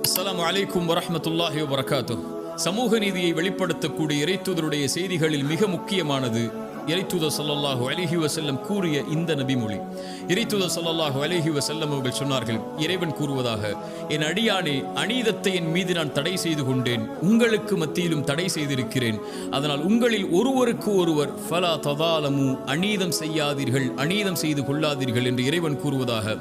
அஸ்ஸலாமு அலைக்கும் வரஹ்மத்துல்லாஹி வபரகாத்துஹ். சமூக நீதியை வெளிப்படுத்தக்கூடிய இறைத்தூதருடைய செய்திகளில் மிக முக்கியமானது இறைத்தூதர் ஸல்லல்லாஹு அலைஹி வஸல்லம் கூறிய இந்த நபிமொழி. இறைத்தூதர் ஸல்லல்லாஹு அலைஹி வஸல்லம் அவர்கள் சொன்னார்கள், இறைவன் கூறுவதாக, என் அடியானே, அநீதத்தை என் மீது நான் தடை செய்து கொண்டேன், உங்களுக்கு மத்தியிலும் தடை செய்திருக்கிறேன். அதனால் உங்களில் ஒருவருக்கு ஒருவர் ஃபலா ததாலமு, அநீதம் செய்யாதீர்கள், அநீதம் செய்து கொள்ளாதீர்கள் என்று இறைவன் கூறுவதாக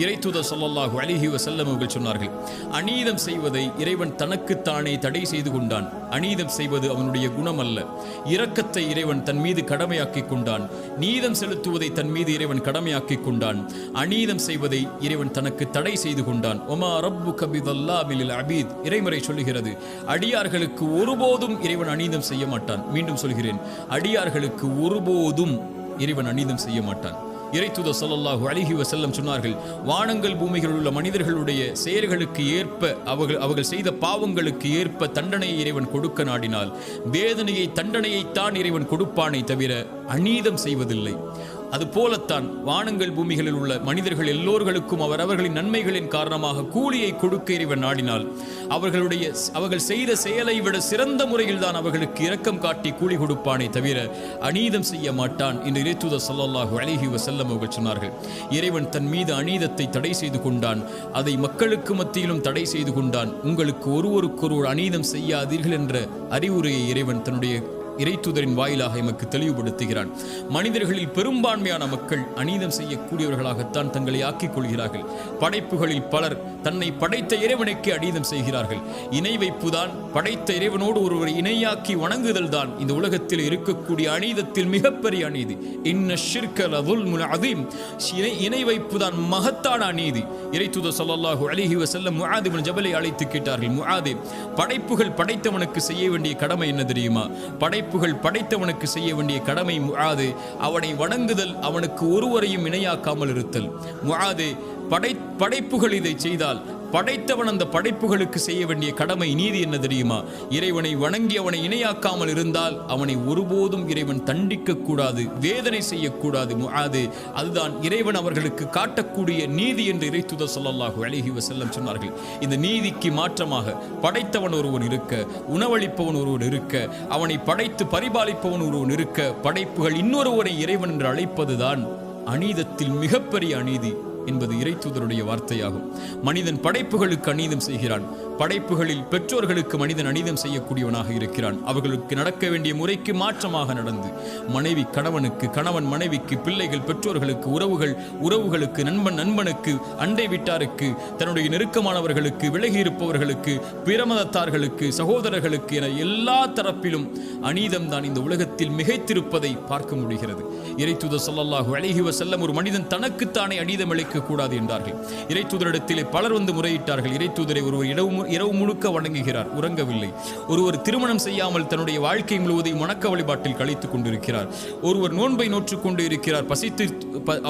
இறைத்தூதர் ஸல்லல்லாஹு அலைஹி வஸல்லம் அவர்கள் சொன்னார்கள். அநீதம் செய்வதை இறைவன் தனக்குத்தானே தடை செய்து கொண்டான். அநீதம் செய்வது அவனுடைய குணம் அல்ல. இரக்கத்தை இறைவன் தன் மீது கடமையாக்கிக் கொண்டான். நீதம் செலுத்துவதை தன் மீது இறைவன் கடமையாக்கிக் கொண்டான். அநீதம் செய்வதை இறைவன் தனக்கு தடை செய்து கொண்டான். ஒமா ரப்புக பிதல்லாமில் அபீத், இறைமறை சொல்லுகிறது, அடியார்களுக்கு ஒருபோதும் இறைவன் அநீதம் செய்ய மாட்டான். மீண்டும் சொல்கிறேன், அடியார்களுக்கு ஒருபோதும் இறைவன் அநீதம் செய்ய மாட்டான். இறைத்தூதர் ஸல்லல்லாஹு அலைஹி வஸல்லம் சொன்னார்கள், வானங்கள் பூமிகளில் உள்ள மனிதர்களுடைய செயல்களுக்கு ஏற்ப அவர்கள் செய்த பாவங்களுக்கு ஏற்ப தண்டனையை இறைவன் கொடுக்க நாடினால் வேதனையை தண்டனையைத்தான் இறைவன் கொடுப்பானே தவிர அநீதம் செய்வதில்லை. அதுபோலத்தான் வானங்கள் பூமிகளில் உள்ள மனிதர்கள் எல்லோர்களுக்கும் அவரவர்களின் நன்மைகளின் காரணமாக கூலியை கொடுக்க இறைவன் நாடினால் அவர்கள் செய்த செயலை விட சிறந்த முறையில் தான் அவர்களுக்கு இரக்கம் காட்டி கூலி கொடுப்பானே தவிர அநீதம் செய்ய மாட்டான் என்று இறைத்தூதர் ஸல்லல்லாஹு அலைஹி வஸல்லம் அவர்கள் சொன்னார்கள். இறைவன் தன் மீது அநீதத்தை தடை செய்து கொண்டான். அதை மக்களுக்கு மத்தியிலும் தடை செய்து கொண்டான். உங்களுக்கு ஒருவருக்கொருவர் அநீதம் செய்யாதீர்கள் என்ற அறிவுரையை இறைவன் தன்னுடைய இறைத்தூதரின் வாயிலாக எமக்கு தெளிவுபடுத்துகிறான். மனிதர்களில் பெரும்பான்மையான மக்கள் அநீதம் செய்யக்கூடியவர்களாகத்தான் தங்களை ஆக்கிக் கொள்கிறார்கள். படைப்புகளில் பலர் தன்னை படைத்த இறைவனுக்கு அநீதம் செய்கிறார்கள். இணை வைப்புதான், படைத்த இறைவனோடு ஒருவரை இணையாக்கி வணங்குதல் தான் இந்த உலகத்தில் இருக்கக்கூடிய அநீதத்தில் மிகப்பெரிய அநீதி. இன்ன ஷிர்க லதுல்முன் அதீம், இணை வைப்புதான் மகத்தான அநீதி. இறைத்தூதர் ஸல்லல்லாஹு அலைஹி வஸல்லம் முஆத் இப்னு ஜபலை அழைத்து கேட்டார்கள், முஆதே, படைப்புகள் படைத்தவனுக்கு செய்ய வேண்டிய கடமை என்ன தெரியுமா? படைப்புகள் படைத்தவனுக்கு செய்ய வேண்டிய கடமை முஆதே, அவனை வணங்குதல், அவனுக்கு ஒருவரையும் இணையாக்காமல் இருத்தல். முஆதே, படைப்புகள் இதை செய்தால் படைத்தவன் அந்த படைப்புகளுக்கு செய்ய வேண்டிய கடமை நீதி என்ன தெரியுமா? இறைவனை வணங்கி அவனை இணையாக்காமல் இருந்தால் அவனை ஒருபோதும் இறைவன் தண்டிக்க கூடாது, வேதனை செய்யக்கூடாது. முஆதே, அதுதான் இறைவன் அவர்களுக்கு காட்டக்கூடிய நீதி என்று இறைத்தூதர் ஸல்லல்லாஹு அலைஹி வஸல்லம் சொன்னார்கள். இந்த நீதிக்கு மாற்றமாக படைத்தவன் ஒருவன் இருக்க, உணவளிப்பவன் ஒருவன் இருக்க, அவனை படைத்து பரிபாலிப்பவன் ஒருவன் இருக்க, படைப்புகள் இன்னொருவரை இறைவன் என்று அழைப்பதுதான் அநீதத்தில் மிகப்பெரிய அநீதி என்பது இறைத்தூதருடைய வார்த்தையாகும். மனிதன் படைப்புகளுக்கு அநீதம் செய்கிறான். படைப்புகளில் பெற்றோர்களுக்கு மனிதன் அநீதம் செய்யக்கூடியவனாக இருக்கிறான். அவர்களுக்கு நடக்க வேண்டிய முறைக்கு மாற்றமாக நடந்து, மனைவி கணவனுக்கு, கணவன் மனைவிக்கு, பிள்ளைகள் பெற்றோர்களுக்கு, உறவுகளுக்கு, நண்பனுக்கு, அண்டை வீட்டாருக்கு, தன்னுடைய நெருக்கமானவர்களுக்கு, விலகி இருப்பவர்களுக்கு, பிரமதத்தார்களுக்கு, சகோதரர்களுக்கு என எல்லா தரப்பிலும் அநீதம் தான் இந்த உலகத்தில் மிகைத்திருப்பதை பார்க்க முடிகிறது. இறைத்தூதர் ஸல்லல்லாஹு அலைஹி வஸல்லம் ஒரு மனிதன் தனக்குத்தானே அநீதம் இழைக்க கூடாது என்றார்கள். இறைத்தூதரிடத்திலே பலர் வந்து முறையிட்டார்கள், இறைத்தூதரை ஒருவர் இரவு முழுக்க வணங்குகிறார், உறங்கவில்லை. ஒருவர் திருமணம் செய்யாமல் தன்னுடைய வாழ்க்கை முழுவதையும் வணக்க வழிபாட்டில் கழித்துக் கொண்டிருக்கிறார். ஒருவர் நோன்பை நோற்றுக் கொண்டு இருக்கிறார், பசித்து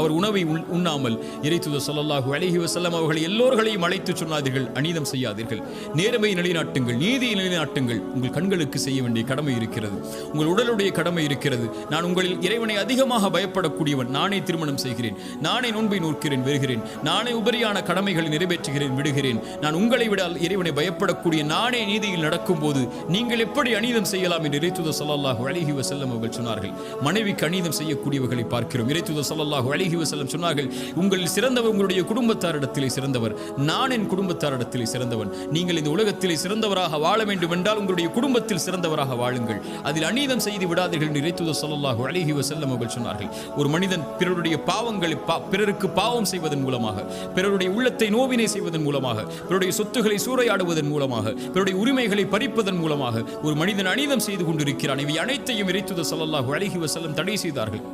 அவர் உணவை உண்ணாமல். இறைத்தூதர் ஸல்லல்லாஹு அலைஹி வஸல்லம் அவர்கள் எல்லோர்களையும் அழைத்து சொன்னார்கள், அநீதம் செய்யாதீர்கள், நேர்மையை நிலைநாட்டுங்கள், நீதியை நிலைநாட்டுங்கள். உங்கள் கண்களுக்கு செய்ய வேண்டிய கடமை இருக்கிறது, உங்கள் உடலுடைய கடமை இருக்கிறது. நான் உங்களில் இறைவனை அதிகமாக பயப்படக்கூடியவன், நானே திருமணம் செய்கிறேன், நானே நோன்பை நோக்கிறேன், வருகிறேன், நானே உபரியான கடமைகளை நிறைவேற்றுகிறேன், விடுகிறேன். நான் உங்களை விட இறைவனை பயப்படக்கூடிய நானே நீதியில் நடக்கும் போது நீங்கள் எப்படி அநீதம் செய்யலாம் என்று இறைத்தூதர் ஸல்லல்லாஹு அலைஹி வஸல்லம் அவர்கள் சொன்னார்கள். மனைவிக்கு அநீதம் செய்யக்கூடியவர்களை பார்க்கிறோம். இறைத்தூதர் ஸல்லல்லாஹு அலைஹி வஸல்லம் சொன்னார்கள், உங்களில் சிறந்தவர் உங்களுடைய குடும்பத்தாரிடத்திலே சிறந்தவர், நான் என் குடும்பத்தாரிடத்திலே சிறந்தவன். நீங்கள் இந்த உலகத்திலே சிறந்தவராக வாழ வேண்டும் என்றால் உங்களுடைய குடும்பத்தில் சிறந்தவராக வாழுங்கள், அதில் அநீதம் செய்து விடாதீர்கள் என்று இறைத்தூதர் ஸல்லல்லாஹு அலைஹி வஸல்லம் அவர்கள் சொன்னார்கள். ஒரு மனிதன் பிறருடைய பாவங்களை, பிறருக்கு பாவம் செய்வதன் மூலமாக, பிறருடைய உள்ளத்தை நோவினை செய்வதன் மூலமாக, பிறருடைய சொத்துக்களை சூறையாடுவதன் மூலமாக, பிறருடைய உரிமைகளை பறிப்பதன் மூலமாக ஒரு மனிதன் அநீதம் செய்து கொண்டிருக்கிறான். இவை அனைத்தையும் இறைத்தூதர் ஸல்லல்லாஹு அலைஹி வஸல்லம் தடை செய்தார்கள்.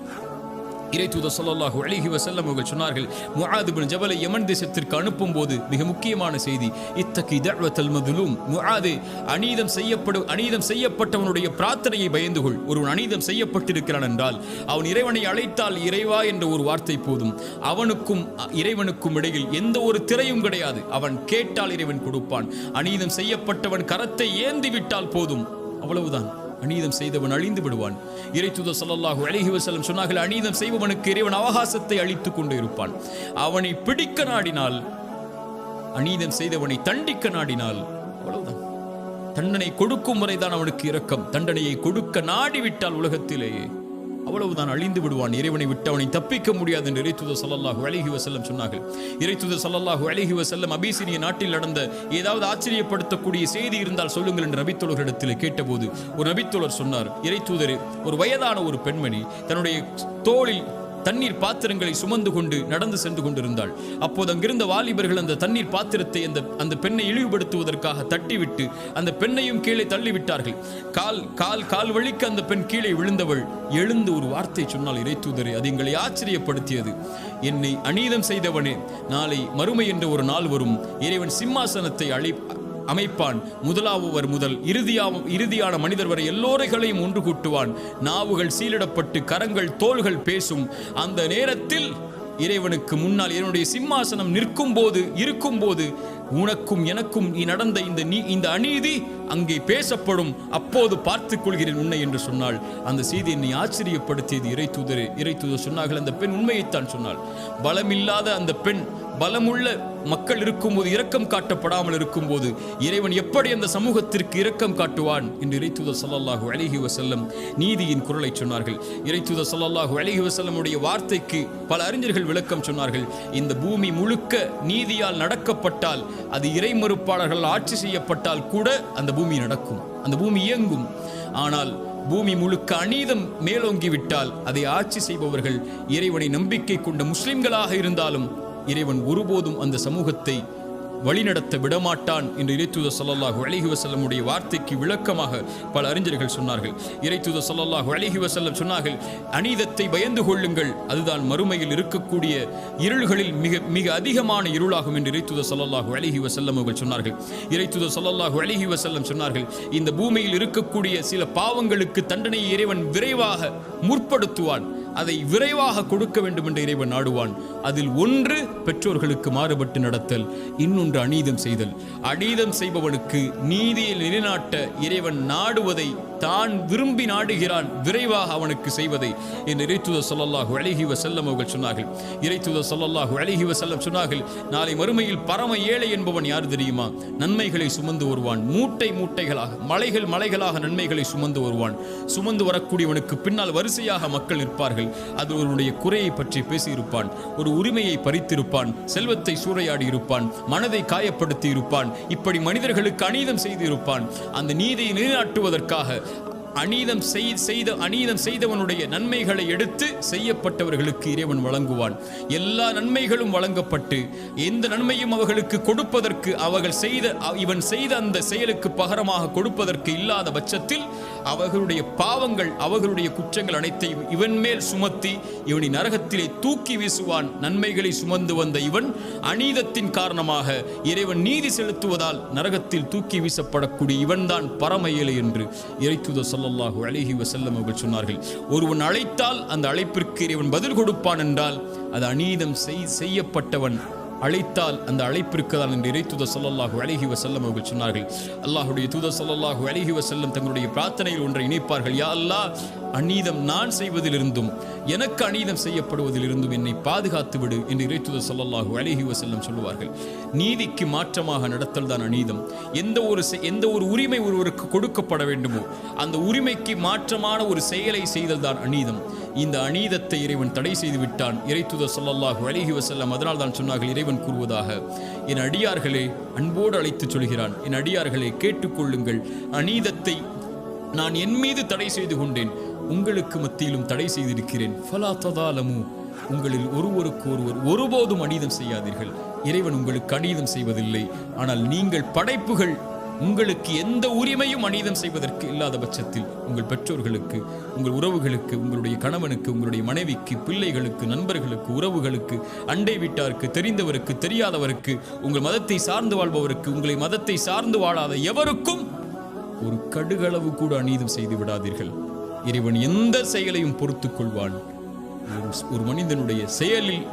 இறைத்தூதர் ஸல்லல்லாஹு அலைஹி வஸல்லம் அவர்கள் சொன்னார்கள், முஆத் இப்னு ஜபலை யமன் தேசத்திற்கு அனுப்பும் போது மிக முக்கியமான செய்தி, இத்தகி தஅவத்தல் மதுலூம், முஆதே, அநீதம் செய்யப்பட்டவனுடைய பிரார்த்தனையை பயந்து கொள். ஒருவன் அநீதம் செய்யப்பட்டிருக்கிறான் என்றால் அவன் இறைவனை அழைத்தால் இறைவா என்ற ஒரு வார்த்தை போதும். அவனுக்கும் இறைவனுக்கும் இடையில் எந்த ஒரு திரையும் கிடையாது. அவன் கேட்டால் இறைவன் கொடுப்பான். அநீதம் செய்யப்பட்டவன் கரத்தை ஏந்தி விட்டால் போதும், அவ்வளவுதான். அநீதம் செய்தவன் அழிந்து விடுவான். இறைத்தூதர் ஸல்லல்லாஹு அலைஹி வஸல்லம் சொன்னார்கள், அநீதம் செய்பவனுக்கு இறைவன் அவகாசத்தை அளித்துக் கொண்டு இருப்பான். அவனை பிடிக்க நாடினால் அநீதம் செய்தவனை தண்டிக்க நாடினால் அவ்வளவுதான். தண்டனை கொடுக்கும் வரைதான் அவனுக்கு இரக்கம். தண்டனையை கொடுக்க நாடிவிட்டால் உலகத்திலேயே அவ்வளவுதான், அழிந்து விடுவான். இறைவனை விட்டு அவனை தப்பிக்க முடியாது என்று இறைத்தூதர் ஸல்லல்லாஹு அலைஹி வஸல்லம் சொன்னார்கள். இறைத்தூதர் ஸல்லல்லாஹு அலைஹி வஸல்லம் அபிசீனிய நாட்டில் நடந்த ஏதாவது ஆச்சரியப்படுத்தக்கூடிய செய்தி இருந்தால் சொல்லுங்கள் என்று நபித்தோழர்களிடத்தில் கேட்டபோது ஒரு நபித்தோழர் சொன்னார், இறைத்தூதரே, ஒரு வயதான ஒரு பெண்மணி தன்னுடைய தோளில் தண்ணீர் பாத்திரங்களை சுமந்து கொண்டு நடந்து சென்று கொண்டிருந்தாள். அப்போது அங்கிருந்த வாலிபர்கள் அந்த தண்ணீர் பாத்திரத்தை அந்த பெண்ணை இழிவுபடுத்துவதற்காக தட்டிவிட்டு அந்த பெண்ணையும் கீழே தள்ளிவிட்டார்கள். கால் வழிக்கு அந்த பெண் கீழே விழுந்தவள் எழுந்து ஒரு வார்த்தை சொன்னால், இறைத்தூதரே, அது எங்களை ஆச்சரியப்படுத்தியது. என்னை அநீதம் செய்தவனே, நாளை மறுமை என்ற ஒரு நாள் வரும். இறைவன் சிம்மாசனத்தை அமைப்பான். முதலாவர் முதல் இறுதியான மனிதர் வரை எல்லோரைகளையும் ஒன்று கூட்டுவான். நாவுகள் சீலிடப்பட்டு கரங்கள் தோள்கள் பேசும். அந்த நேரத்தில் இறைவனுக்கு முன்னால் என்னுடைய சிம்மாசனம் இருக்கும்போது உனக்கும் எனக்கும் நீ நடந்த இந்த அநீதி அங்கே பேசப்படும். அப்போது பார்த்துக் கொள்கிறேன் உன்னை என்று சொன்னாள். அந்த செய்தி என்னை ஆச்சரியப்படுத்தியது. இறைத்தூதர் சொன்னார்கள், அந்த பெண் உண்மையைத்தான் சொன்னாள். பலமில்லாத அந்த பெண் பலமுள்ள மக்கள் இருக்கும்போது இரக்கம் காட்டப்படாமல் இருக்கும்போது இறைவன் எப்படி அந்த சமூகத்திற்கு இரக்கம் காட்டுவான் என்று இறைத்தூதர் ஸல்லல்லாஹு அலைஹி வஸல்லம் நீதியின் குரலை சொன்னார்கள். இறைத்தூதர் ஸல்லல்லாஹு அலைஹி வஸல்லமுடைய வார்த்தைக்கு பல அறிஞர்கள் விளக்கம் சொன்னார்கள். இந்த பூமி முழுக்க நீதியால் நடக்கப்பட்டால், அது இறை மறுப்பாளர்கள் ஆட்சி செய்யப்பட்டால் கூட அந்த பூமி நடக்கும், அந்த பூமி இயங்கும். ஆனால் பூமி முழுக்க அநீதம் மேலோங்கிவிட்டால் அதை ஆட்சி செய்பவர்கள் இறைவனை நம்பிக்கை கொண்ட முஸ்லிம்களாக இருந்தாலும் இறைவன் ஒருபோதும் அந்த சமூகத்தை வழிநடத்த விடமாட்டான் என்று இறைத்தூதர் ஸல்லல்லாஹு அலைஹி வஸல்லமுடைய வார்த்தைக்கு விளக்கமாக பல அறிஞர்கள் சொன்னார்கள். இறைத்தூதர் ஸல்லல்லாஹு அலைஹி வஸல்லம் சொன்னார்கள், அநீதத்தை பயந்து கொள்ளுங்கள், அதுதான் மறுமையில் இருக்கக்கூடிய இருள்களில் மிக மிக அதிகமான இருளாகும் என்று இறைத்தூதர் ஸல்லல்லாஹு அலைஹி வஸல்லம் அவர்கள் சொன்னார்கள். இறைத்தூதர் ஸல்லல்லாஹு அலைஹி வஸல்லம் சொன்னார்கள், இந்த பூமியில் இருக்கக்கூடிய சில பாவங்களுக்கு தண்டனையை இறைவன் விரைவாக முற்படுத்துவான், அதை விரைவாக கொடுக்க வேண்டும் என்று இறைவன் நாடுவான். அதில் ஒன்று பெற்றோர்களுக்கு மாறுபட்டு நடத்தல், இன்னொன்று அநீதம் செய்தல். அநீதம் செய்பவனுக்கு நீதியை நிலைநாட்ட இறைவன் நாடுவதை தான் விரும்பி நாடுகிறான், விரைவாக அவனுக்கு செய்வதை என்று இறைத்தூதர் ஸல்லல்லாஹு அலைஹி வஸல்லம் அவர்கள் சொன்னார்கள். இறைத்தூதர் ஸல்லல்லாஹு அலைஹி வஸல்லம் சொன்னார்கள், நாளை மறுமையில் பரம ஏழை என்பவன் யார் தெரியுமா? நன்மைகளை சுமந்து வருவான், மூட்டைகளாக மலைகளாக நன்மைகளை சுமந்து வருவான். சுமந்து வரக்கூடியவனுக்கு பின்னால் வரிசையாக மக்கள் நிற்பார்கள். அது அவருடைய குறையை பற்றி பேசியிருப்பான், ஒரு உரிமையை பறித்திருப்பான், செல்வத்தை சூறையாடி இருப்பான், மனதை காயப்படுத்தி இருப்பான், இப்படி மனிதர்களுக்கு அநீதம் செய்து இருப்பான். அந்த நீதியை நிலைநாட்டுவதற்காக அநீதம் செய்தவனுடைய நன்மைகளை எடுத்து செய்யப்பட்டவர்களுக்கு இறைவன் வழங்குவான். எல்லா நன்மைகளும் வழங்கப்பட்டு எந்த நன்மையும் அவர்களுக்கு கொடுப்பதற்கு இவன் செய்த அந்த செயலுக்கு பகரமாக கொடுப்பதற்கு இல்லாத பட்சத்தில் அவர்களுடைய பாவங்கள் அவர்களுடைய குற்றங்கள் அனைத்தையும் இவன் மேல் சுமத்தி இவனை நரகத்திலே தூக்கி வீசுவான். நன்மைகளை சுமந்து வந்த இவன் அநீதத்தின் காரணமாக இறைவன் நீதி செலுத்துவதால் நரகத்தில் தூக்கி வீசப்படக்கூடிய இவன்தான் பரம ஏழை என்று இறைத்தூதர் ஸல்லல்லாஹு அலைஹி வஸல்லம் அவர்கள் சொன்னார்கள். ஒருவன் அழைத்தால் அந்த அழைப்பிற்கு இறைவன் பதில் கொடுப்பான் என்றால் அது அநீதம் செய்யப்பட்டவன் அழைத்தால் அந்த அழைப்பிற்கு தான் என்று இறைத்தூதர் ஸல்லல்லாஹு அலைஹி வஸல்லம் அவர்கள் சொன்னார்கள். அல்லாஹ்வுடைய தூதர் ஸல்லல்லாஹு அலைஹி வஸல்லம் தங்களுடைய பிரார்த்தனையில் ஒன்றை இணைப்பார்கள், யா அல்லாஹ், அநீதம் நான் செய்வதிலிருந்தும் எனக்கு அநீதம் செய்யப்படுவதிலிருந்தும் என்னை பாதுகாத்து விடு என்று இறைத்தூதர் ஸல்லல்லாஹு அலைஹி வஸல்லம் சொல்லுவார்கள். நீதிக்கு மாற்றமாக நடத்தல் தான் அநீதம். எந்த ஒரு உரிமை ஒருவருக்கு கொடுக்கப்பட வேண்டுமோ அந்த உரிமைக்கு மாற்றமான ஒரு செயலை செய்தல் தான் அநீதம். இந்த அநீதத்தை இறைவன் தடை செய்து விட்டான். இறைத்தூதர் ஸல்லல்லாஹு அலைஹி வஸல்லம் அதனால் தான் சொன்னார்கள், இறைவன் கூறுவதாக, என் அடியார்களே, அன்போடு அழைத்து சொல்கிறான், என் அடியார்களே கேட்டுக்கொள்ளுங்கள், அநீதத்தை நான் என் மீது தடை செய்து கொண்டேன், உங்களுக்கு மத்தியிலும் தடை செய்திருக்கிறேன். ஃபலா ததாலமு, உங்களில் ஒருவருக்கு ஒருவர் ஒருபோதும் அநீதம் செய்யாதீர்கள். இறைவன் உங்களுக்கு அநீதம் செய்வதில்லை. ஆனால் நீங்கள் படைப்புகள் உங்களுக்கு எந்த உரிமையும் அநீதம் செய்வதற்கு இல்லாத பட்சத்தில் உங்கள் பெற்றோர்களுக்கு, உங்கள் உறவுகளுக்கு, உங்களுடைய கணவனுக்கு, உங்களுடைய மனைவிக்கு, பிள்ளைகளுக்கு, நண்பர்களுக்கு, உறவுகளுக்கு, அண்டை வீட்டாருக்கு, தெரிந்தவருக்கு, தெரியாதவருக்கு, உங்கள் மதத்தை சார்ந்து வாழ்பவருக்கு, உங்களை மதத்தை சார்ந்து வாழாத எவருக்கும் ஒரு கடுகளவு கூட அநீதம் செய்து விடாதீர்கள். இறைவன் எந்த செயலையும் பொறுத்துக் கொள்வான். ஒரு மனிதனுடைய செயலில்,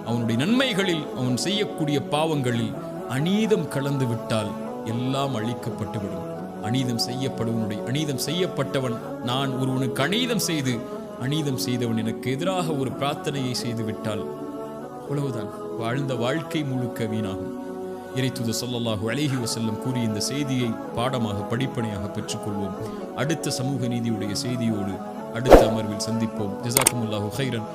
அவனுடைய நன்மைகளில், அவன் செய்யக்கூடிய பாவங்களில் அநீதம் கலந்து விட்டால் எல்லாம் அழிக்கப்பட்டுவிடும். அநீதம் செய்யப்பட்டவன், நான் ஒருவனுக்கு அநீதம் செய்தவன் எனக்கு எதிராக ஒரு பிரார்த்தனையை செய்து விட்டால் அவ்வளவுதான், வாழ்ந்த வாழ்க்கை முழுக்க வீணாகும். இறைத்தூதர் ஸல்லல்லாஹு அலைஹி வஸல்லம் கூறிய இந்த செய்தியை பாடமாக படிப்பனையாக பெற்றுக்கொள்வோம். அடுத்த சமூக நீதியுடைய செய்தியோடு அடுத்த அமர்வில் சந்திப்போம். ஜஸாக்குமுல்லாஹு கைரன்.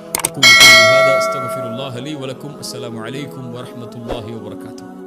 அஸ்ஸலாமு அலைக்கும் வரஹ்மத்துல்லாஹி வபரகாத்துஹு.